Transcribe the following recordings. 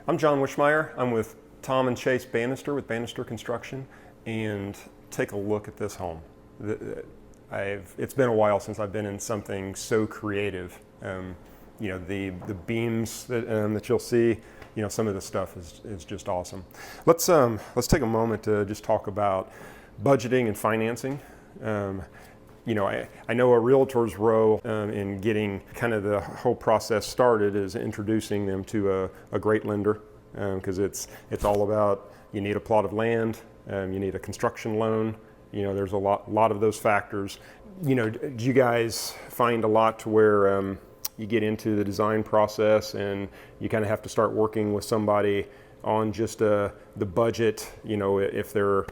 I'm John Wishmeyer. I'm with Tom and Chase Bannister with Bannister Construction, and take a look at this home. It's been a while since I've been in something so creative. The beams that you'll see, some of the stuff is just awesome. Let's take a moment to just talk about budgeting and financing. I know a realtor's role in getting kind of the whole process started is introducing them to a great lender, because it's all about, you need a plot of land, you need a construction loan, there's a lot of those factors. Do you guys find a lot to where you get into the design process and you kind of have to start working with somebody on just the budget, if they're,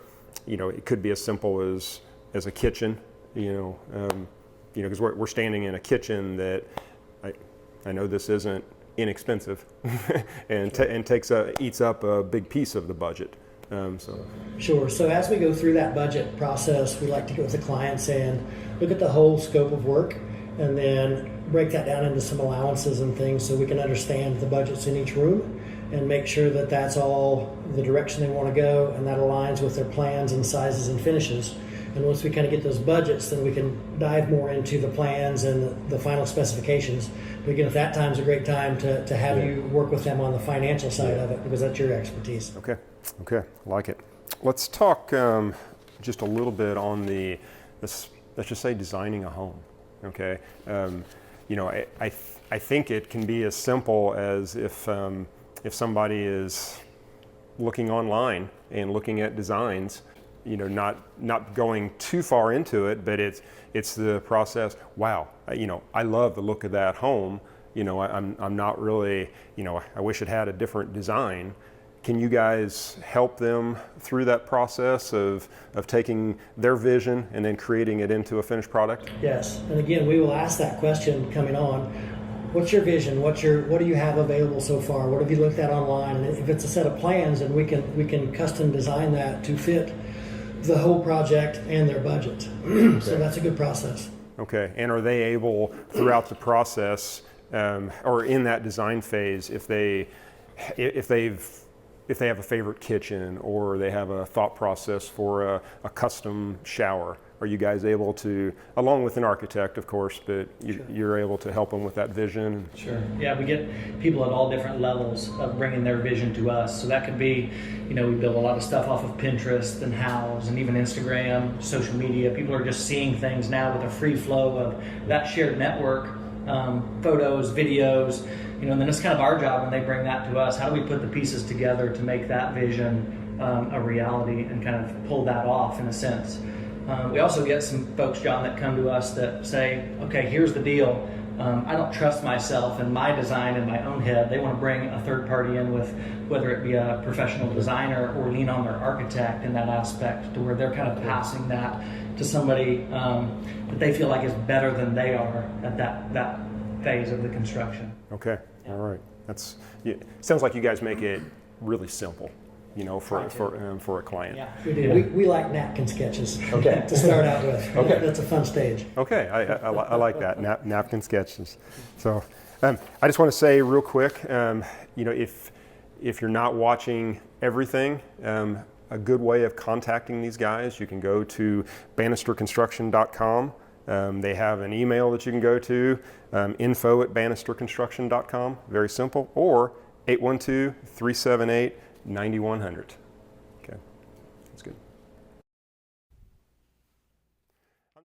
it could be as simple as a kitchen, because we're standing in a kitchen that I know this isn't inexpensive and eats up a big piece of the budget. Sure. So as we go through that budget process, we like to go with the clients and look at the whole scope of work and then break that down into some allowances and things so we can understand the budgets in each room and make sure that that's all the direction they want to go and that aligns with their plans and sizes and finishes. And once we kind of get those budgets, then we can dive more into the plans and the final specifications. But again, at that time is a great time to have you work with them on the financial side of it, because that's your expertise. Okay, I like it. Let's talk just a little bit on let's just say designing a home. Okay, I think it can be as simple as if somebody is looking online and looking at designs, not going too far into it, but it's the process. Wow, I love the look of that home. I'm not really, I wish it had a different design. Can you guys help them through that process of taking their vision and then creating it into a finished product? Yes, and again, we will ask that question coming on. What's your vision? What do you have available so far? What have you looked at online? And if it's a set of plans, and we can custom design that to fit the whole project and their budget. So that's a good process. Okay, and are they able throughout the process, or in that design phase, if they have a favorite kitchen or they have a thought process for a custom shower, are you guys able to, along with an architect, of course, but you're able to help them with that vision? Sure. Yeah, we get people at all different levels of bringing their vision to us. So that could be, we build a lot of stuff off of Pinterest and Houzz and even Instagram, social media. People are just seeing things now with a free flow of that shared network, photos, videos, and then it's kind of our job when they bring that to us. How do we put the pieces together to make that vision a reality and kind of pull that off in a sense? We also get some folks, John, that come to us that say, okay, here's the deal. I don't trust myself and my design in my own head. They want to bring a third party in with, whether it be a professional designer or lean on their architect in that aspect, to where they're kind of passing that to somebody that they feel like is better than they are at that phase of the construction. Okay, all right. Sounds like you guys make it really simple, for a client. Yeah, we do. We like napkin sketches to start out with. Okay. That's a fun stage. Okay, I like that, napkin sketches. So I just want to say real quick, if you're not watching everything, a good way of contacting these guys, you can go to bannisterconstruction.com. They have an email that you can go to, info@bannisterconstruction.com, very simple, or 812-378-9100. Okay, that's good.